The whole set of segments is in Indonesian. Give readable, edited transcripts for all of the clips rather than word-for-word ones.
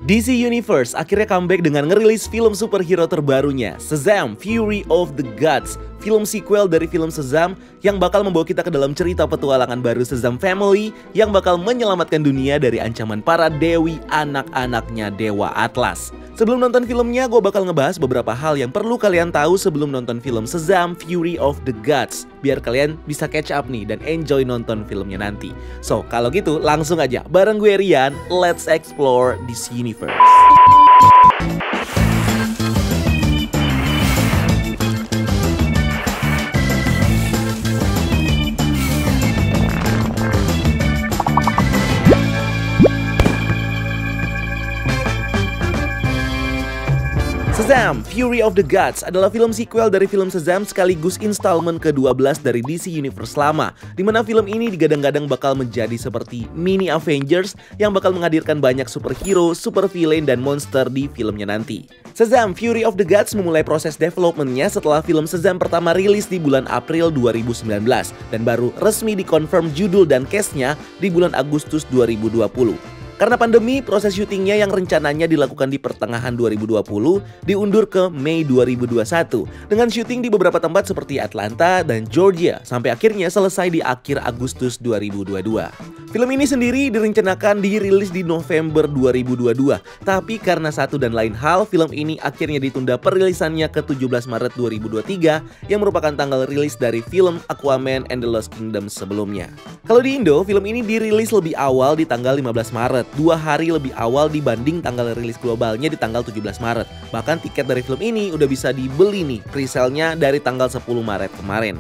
DC Universe akhirnya comeback dengan ngerilis film superhero terbarunya, Shazam! Fury of the Gods. Film sequel dari film Shazam yang bakal membawa kita ke dalam cerita petualangan baru Shazam Family yang bakal menyelamatkan dunia dari ancaman para dewi anak-anaknya Dewa Atlas. Sebelum nonton filmnya, gue bakal ngebahas beberapa hal yang perlu kalian tahu sebelum nonton film Shazam! Fury of the Gods, biar kalian bisa catch up nih dan enjoy nonton filmnya nanti. So, kalau gitu langsung aja bareng gue Rian, let's explore this universe. Shazam! Fury of the Gods adalah film sequel dari film Shazam sekaligus installment ke-12 dari DC Universe lama, di mana film ini digadang-gadang bakal menjadi seperti mini Avengers yang bakal menghadirkan banyak superhero, super villain, dan monster di filmnya nanti. Shazam! Fury of the Gods memulai proses developmentnya setelah film Shazam pertama rilis di bulan April 2019 dan baru resmi dikonfirm judul dan cast-nya di bulan Agustus 2020. Karena pandemi, proses syutingnya yang rencananya dilakukan di pertengahan 2020 diundur ke Mei 2021 dengan syuting di beberapa tempat seperti Atlanta dan Georgia sampai akhirnya selesai di akhir Agustus 2022. Film ini sendiri direncanakan dirilis di November 2022, tapi karena satu dan lain hal, film ini akhirnya ditunda perilisannya ke 17 Maret 2023 yang merupakan tanggal rilis dari film Aquaman and the Lost Kingdom sebelumnya. Kalau di Indo, film ini dirilis lebih awal di tanggal 15 Maret, 2 hari lebih awal dibanding tanggal rilis globalnya di tanggal 17 Maret. Bahkan tiket dari film ini udah bisa dibeli nih, pre-sale-nya dari tanggal 10 Maret kemarin.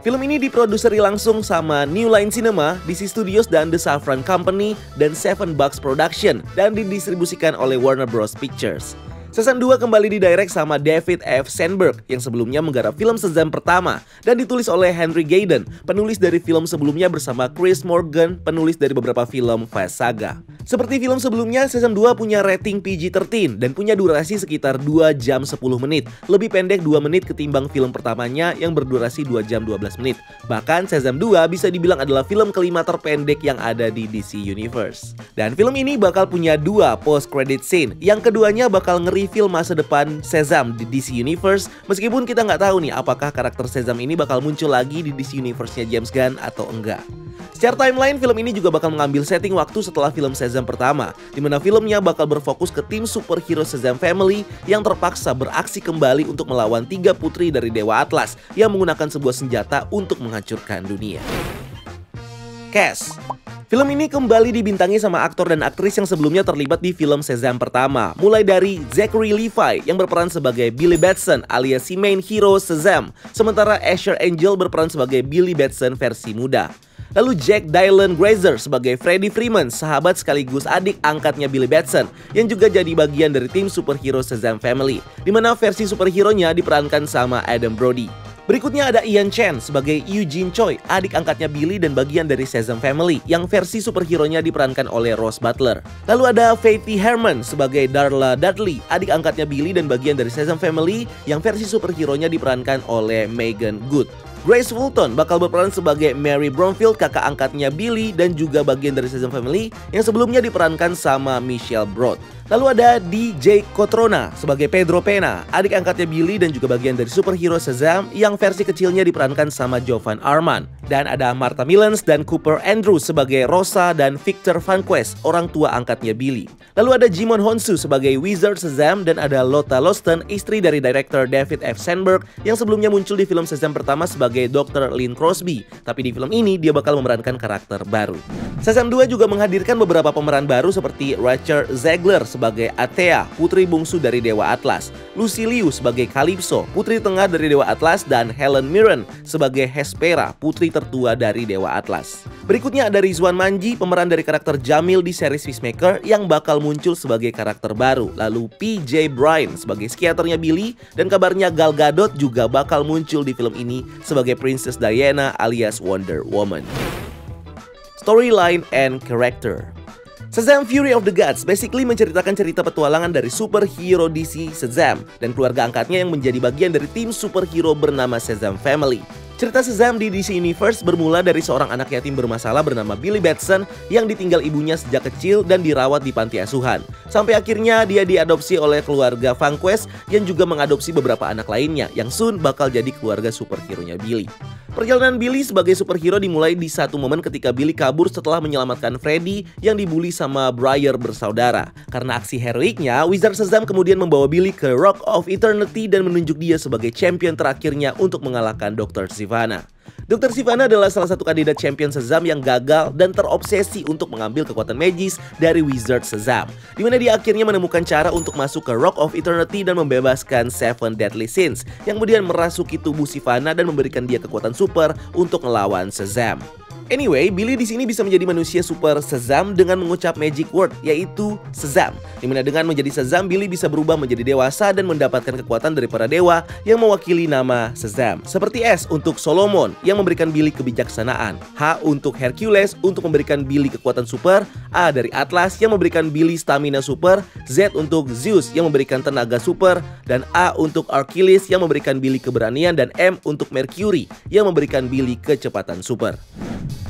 Film ini diproduseri langsung sama New Line Cinema, DC Studios dan The Safran Company dan Seven Bucks Production dan didistribusikan oleh Warner Bros. Pictures. Shazam 2 kembali didirect sama David F. Sandberg yang sebelumnya menggarap film Shazam pertama dan ditulis oleh Henry Gayden, penulis dari film sebelumnya bersama Chris Morgan, penulis dari beberapa film Fast Saga. Seperti film sebelumnya, Shazam 2 punya rating PG-13 dan punya durasi sekitar 2 jam 10 menit, lebih pendek 2 menit ketimbang film pertamanya yang berdurasi 2 jam 12 menit. Bahkan Shazam 2 bisa dibilang adalah film kelima terpendek yang ada di DC Universe. Dan film ini bakal punya 2 post-credit scene, yang keduanya bakal nge-reveal masa depan Shazam di DC Universe, meskipun kita nggak tahu nih apakah karakter Shazam ini bakal muncul lagi di DC Universe-nya James Gunn atau enggak. Secara timeline, film ini juga bakal mengambil setting waktu setelah film Shazam pertama, di mana filmnya bakal berfokus ke tim superhero Shazam Family yang terpaksa beraksi kembali untuk melawan 3 putri dari Dewa Atlas yang menggunakan sebuah senjata untuk menghancurkan dunia. Cast. Film ini kembali dibintangi sama aktor dan aktris yang sebelumnya terlibat di film Shazam pertama, mulai dari Zachary Levi yang berperan sebagai Billy Batson alias si main hero Shazam, sementara Asher Angel berperan sebagai Billy Batson versi muda. Lalu Jack Dylan Grazer sebagai Freddie Freeman, sahabat sekaligus adik angkatnya Billy Batson, yang juga jadi bagian dari tim superhero Shazam Family, di mana versi superhero-nya diperankan sama Adam Brody. Berikutnya ada Ian Chen sebagai Eugene Choi, adik angkatnya Billy dan bagian dari Shazam Family, yang versi superhero-nya diperankan oleh Ross Butler. Lalu ada Faith Herman sebagai Darla Dudley, adik angkatnya Billy dan bagian dari Shazam Family, yang versi superhero-nya diperankan oleh Megan Good. Grace Fulton bakal berperan sebagai Mary Bromfield, kakak angkatnya Billy dan juga bagian dari Shazam Family yang sebelumnya diperankan sama Michelle Broad. Lalu ada DJ Cotrona sebagai Pedro Pena, adik angkatnya Billy dan juga bagian dari superhero Shazam yang versi kecilnya diperankan sama Jovan Arman. Dan ada Martha Millens dan Cooper Andrews sebagai Rosa dan Victor Vanquest, orang tua angkatnya Billy. Lalu ada Jimon Honsu sebagai Wizard Shazam dan ada Lotta Loston, istri dari director David F. Sandberg yang sebelumnya muncul di film Shazam pertama sebagai Dr. Lynn Crosby, tapi di film ini dia bakal memerankan karakter baru. Shazam 2 juga menghadirkan beberapa pemeran baru seperti Rachel Zegler sebagai Athea, putri bungsu dari Dewa Atlas, Lucy Liu sebagai Calypso, putri tengah dari Dewa Atlas, dan Helen Mirren sebagai Hespera, putri tertua dari Dewa Atlas. Berikutnya ada Rizwan Manji, pemeran dari karakter Jamil di series Peacemaker yang bakal muncul sebagai karakter baru. Lalu PJ Bryan sebagai psikiaternya Billy, dan kabarnya Gal Gadot juga bakal muncul di film ini sebagai Princess Diana alias Wonder Woman. Storyline and Character. Shazam Fury of the Gods basically menceritakan cerita petualangan dari superhero DC Shazam dan keluarga angkatnya yang menjadi bagian dari tim superhero bernama Shazam Family. Cerita Shazam di DC Universe bermula dari seorang anak yatim bermasalah bernama Billy Batson yang ditinggal ibunya sejak kecil dan dirawat di panti asuhan. Sampai akhirnya dia diadopsi oleh keluarga Vanquest yang juga mengadopsi beberapa anak lainnya yang soon bakal jadi keluarga superhero-nya Billy. Perjalanan Billy sebagai superhero dimulai di satu momen ketika Billy kabur setelah menyelamatkan Freddy yang dibully sama Briar bersaudara. Karena aksi heroiknya, Wizard Shazam kemudian membawa Billy ke Rock of Eternity dan menunjuk dia sebagai champion terakhirnya untuk mengalahkan Dr. Sivana. Dr. Sivana adalah salah satu kandidat champion Shazam yang gagal dan terobsesi untuk mengambil kekuatan magis dari Wizard Shazam, di mana dia akhirnya menemukan cara untuk masuk ke Rock of Eternity dan membebaskan Seven Deadly Sins, yang kemudian merasuki tubuh Sivana dan memberikan dia kekuatan super untuk melawan Shazam. Anyway, Billy di sini bisa menjadi manusia super Shazam dengan mengucap magic word, yaitu Shazam. Dimana dengan menjadi Shazam, Billy bisa berubah menjadi dewasa dan mendapatkan kekuatan dari para dewa yang mewakili nama Shazam. Seperti S untuk Solomon yang memberikan Billy kebijaksanaan, H untuk Hercules untuk memberikan Billy kekuatan super, A dari Atlas yang memberikan Billy stamina super, Z untuk Zeus yang memberikan tenaga super, dan A untuk Achilles yang memberikan Billy keberanian, dan M untuk Mercury yang memberikan Billy kecepatan super.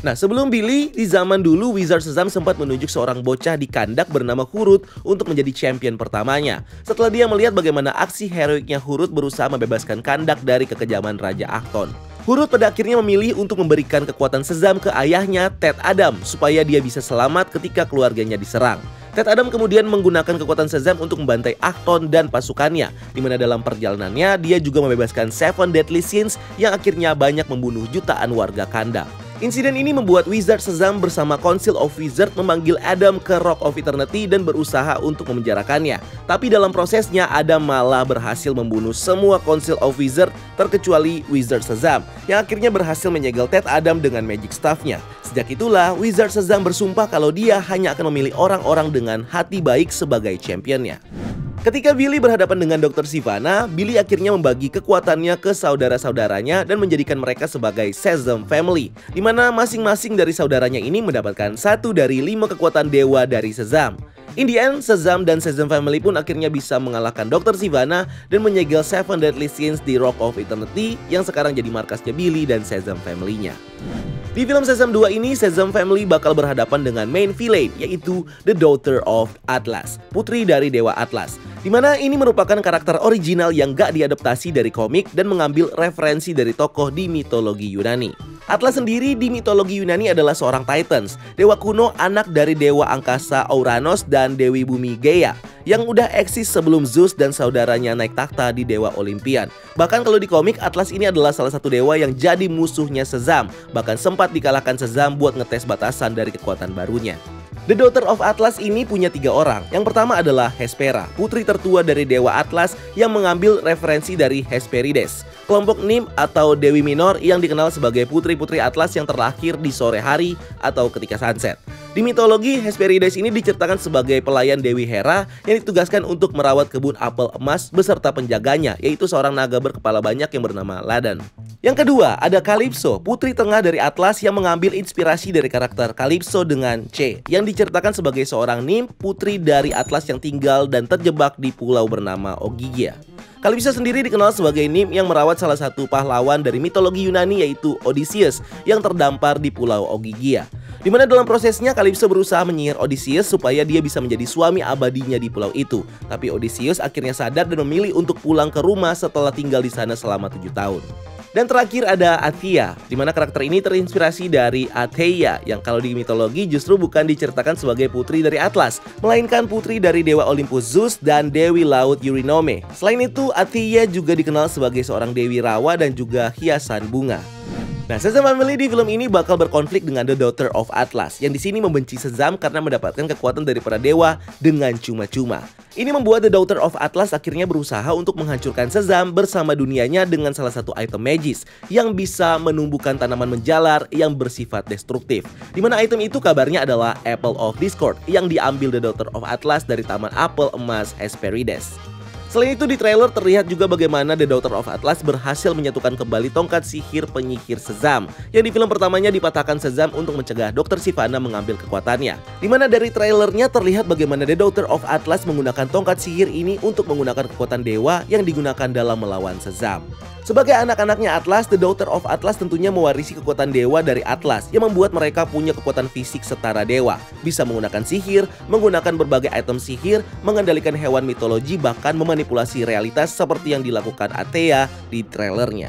Nah, sebelum Billy, di zaman dulu Wizard Shazam sempat menunjuk seorang bocah di Kandak bernama Hurut untuk menjadi champion pertamanya. Setelah dia melihat bagaimana aksi heroiknya Hurut berusaha membebaskan Kandak dari kekejaman Raja Achton. Hurut pada akhirnya memilih untuk memberikan kekuatan Shazam ke ayahnya, Ted Adam, supaya dia bisa selamat ketika keluarganya diserang. Ted Adam kemudian menggunakan kekuatan Shazam untuk membantai Achton dan pasukannya, di mana dalam perjalanannya dia juga membebaskan Seven Deadly Sins yang akhirnya banyak membunuh jutaan warga Kandak. Insiden ini membuat Wizard Shazam bersama Council of Wizards memanggil Adam ke Rock of Eternity dan berusaha untuk memenjarakannya. Tapi dalam prosesnya Adam malah berhasil membunuh semua Council of Wizards terkecuali Wizard Shazam, yang akhirnya berhasil menyegel Ted Adam dengan magic staff-nya. Sejak itulah Wizard Shazam bersumpah kalau dia hanya akan memilih orang-orang dengan hati baik sebagai championnya. Ketika Billy berhadapan dengan Dr. Sivana, Billy akhirnya membagi kekuatannya ke saudara-saudaranya dan menjadikan mereka sebagai Shazam Family, di mana masing-masing dari saudaranya ini mendapatkan satu dari 5 kekuatan dewa dari Shazam. In the end, Shazam dan Shazam Family pun akhirnya bisa mengalahkan Dr. Sivana dan menyegel Seven Deadly Sins di Rock of Eternity yang sekarang jadi markasnya Billy dan Shazam Family-nya. Di film Shazam 2 ini, Shazam Family bakal berhadapan dengan main villain, yaitu The Daughter of Atlas, putri dari Dewa Atlas. Dimana ini merupakan karakter original yang gak diadaptasi dari komik dan mengambil referensi dari tokoh di mitologi Yunani. Atlas sendiri di mitologi Yunani adalah seorang Titans, dewa kuno anak dari dewa angkasa Ouranos dan Dewi Bumi Gaia, yang udah eksis sebelum Zeus dan saudaranya naik takhta di Dewa Olympian. Bahkan kalau di komik, Atlas ini adalah salah satu dewa yang jadi musuhnya Shazam, bahkan sempat dikalahkan Shazam buat ngetes batasan dari kekuatan barunya. The Daughter of Atlas ini punya 3 orang. Yang pertama adalah Hespera, putri tertua dari Dewa Atlas yang mengambil referensi dari Hesperides, kelompok Nim atau Dewi Minor yang dikenal sebagai putri-putri Atlas yang terlahir di sore hari atau ketika sunset. Di mitologi, Hesperides ini diceritakan sebagai pelayan Dewi Hera yang ditugaskan untuk merawat kebun apel emas beserta penjaganya, yaitu seorang naga berkepala banyak yang bernama Ladan. Yang kedua, ada Calypso, putri tengah dari Atlas yang mengambil inspirasi dari karakter Calypso dengan C, yang diceritakan sebagai seorang nymph putri dari Atlas yang tinggal dan terjebak di pulau bernama Ogygia. Calypso sendiri dikenal sebagai nymph yang merawat salah satu pahlawan dari mitologi Yunani, yaitu Odysseus, yang terdampar di pulau Ogygia. Di mana dalam prosesnya Calypso berusaha menyihir Odysseus supaya dia bisa menjadi suami abadinya di pulau itu. Tapi Odysseus akhirnya sadar dan memilih untuk pulang ke rumah setelah tinggal di sana selama 7 tahun. Dan terakhir ada Athia, di mana karakter ini terinspirasi dari Atheia, yang kalau di mitologi justru bukan diceritakan sebagai putri dari Atlas, melainkan putri dari Dewa Olympus Zeus dan Dewi Laut Eurynome. Selain itu, Athia juga dikenal sebagai seorang Dewi Rawa dan juga hiasan bunga. Nah, Shazam Family di film ini bakal berkonflik dengan The Daughter of Atlas, yang di sini membenci Shazam karena mendapatkan kekuatan dari para dewa dengan cuma-cuma. Ini membuat The Daughter of Atlas akhirnya berusaha untuk menghancurkan Shazam bersama dunianya dengan salah satu item magis yang bisa menumbuhkan tanaman menjalar yang bersifat destruktif. Dimana item itu kabarnya adalah Apple of Discord yang diambil The Daughter of Atlas dari Taman Apel Emas Hesperides. Selain itu di trailer terlihat juga bagaimana The Daughter of Atlas berhasil menyatukan kembali tongkat sihir penyihir Shazam yang di film pertamanya dipatahkan Shazam untuk mencegah Dr. Sivana mengambil kekuatannya. Dimana dari trailernya terlihat bagaimana The Daughter of Atlas menggunakan tongkat sihir ini untuk menggunakan kekuatan dewa yang digunakan dalam melawan Shazam. Sebagai anak-anaknya Atlas, The Daughter of Atlas tentunya mewarisi kekuatan dewa dari Atlas yang membuat mereka punya kekuatan fisik setara dewa. Bisa menggunakan sihir, menggunakan berbagai item sihir, mengendalikan hewan mitologi, bahkan memanipulasi realitas seperti yang dilakukan Athea di trailernya.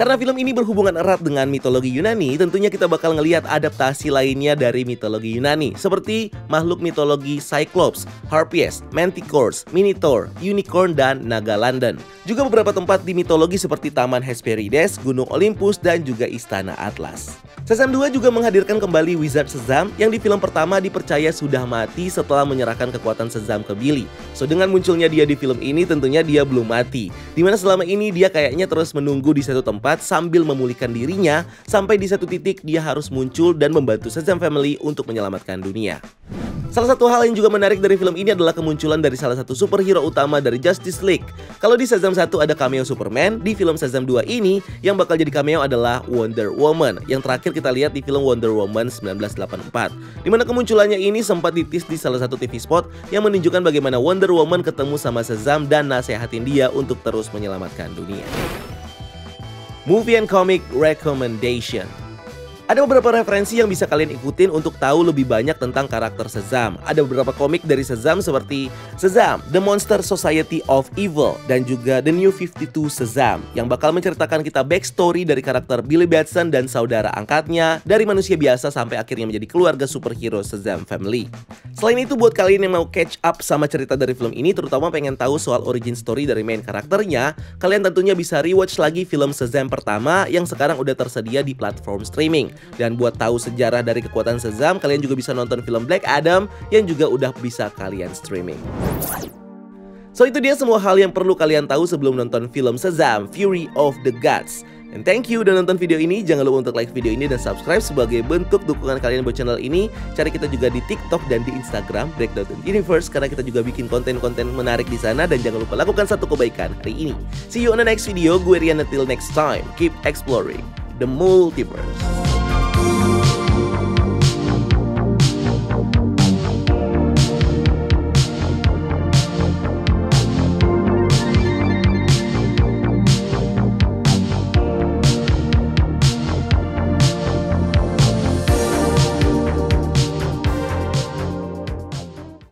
Karena film ini berhubungan erat dengan mitologi Yunani, tentunya kita bakal ngelihat adaptasi lainnya dari mitologi Yunani, seperti makhluk mitologi Cyclops, Harpies, Manticores, Minotaur, Unicorn, dan Naga London. Juga beberapa tempat di mitologi seperti Taman Hesperides, Gunung Olympus, dan juga Istana Atlas. Shazam 2 juga menghadirkan kembali Wizard Shazam yang di film pertama dipercaya sudah mati setelah menyerahkan kekuatan Shazam ke Billy. So dengan munculnya dia di film ini tentunya dia belum mati. Dimana selama ini dia kayaknya terus menunggu di satu tempat sambil memulihkan dirinya sampai di satu titik dia harus muncul dan membantu Shazam Family untuk menyelamatkan dunia. Salah satu hal yang juga menarik dari film ini adalah kemunculan dari salah satu superhero utama dari Justice League. Kalau di Shazam 1 ada cameo Superman, di film Shazam 2 ini yang bakal jadi cameo adalah Wonder Woman yang terakhir kita lihat di film Wonder Woman 1984. Dimana kemunculannya ini sempat ditis di salah satu TV spot yang menunjukkan bagaimana Wonder Woman ketemu sama Shazam dan nasehatin dia untuk terus menyelamatkan dunia. Movie and Comic Recommendation. Ada beberapa referensi yang bisa kalian ikutin untuk tahu lebih banyak tentang karakter Shazam. Ada beberapa komik dari Shazam seperti Shazam, The Monster Society of Evil, dan juga The New 52 Shazam yang bakal menceritakan kita backstory dari karakter Billy Batson dan saudara angkatnya dari manusia biasa sampai akhirnya menjadi keluarga superhero Shazam Family. Selain itu buat kalian yang mau catch up sama cerita dari film ini, terutama pengen tahu soal origin story dari main karakternya, kalian tentunya bisa rewatch lagi film Shazam pertama yang sekarang udah tersedia di platform streaming. Dan buat tahu sejarah dari kekuatan Shazam, kalian juga bisa nonton film Black Adam yang juga udah bisa kalian streaming. So itu dia semua hal yang perlu kalian tahu sebelum nonton film Shazam Fury of the Gods. And thank you udah nonton video ini. Jangan lupa untuk like video ini dan subscribe sebagai bentuk dukungan kalian buat channel ini. Cari kita juga di TikTok dan di Instagram Breakdown Universe karena kita juga bikin konten-konten menarik di sana. Dan jangan lupa lakukan satu kebaikan hari ini. See you on the next video. Gue Rian, until next time. Keep exploring the multiverse.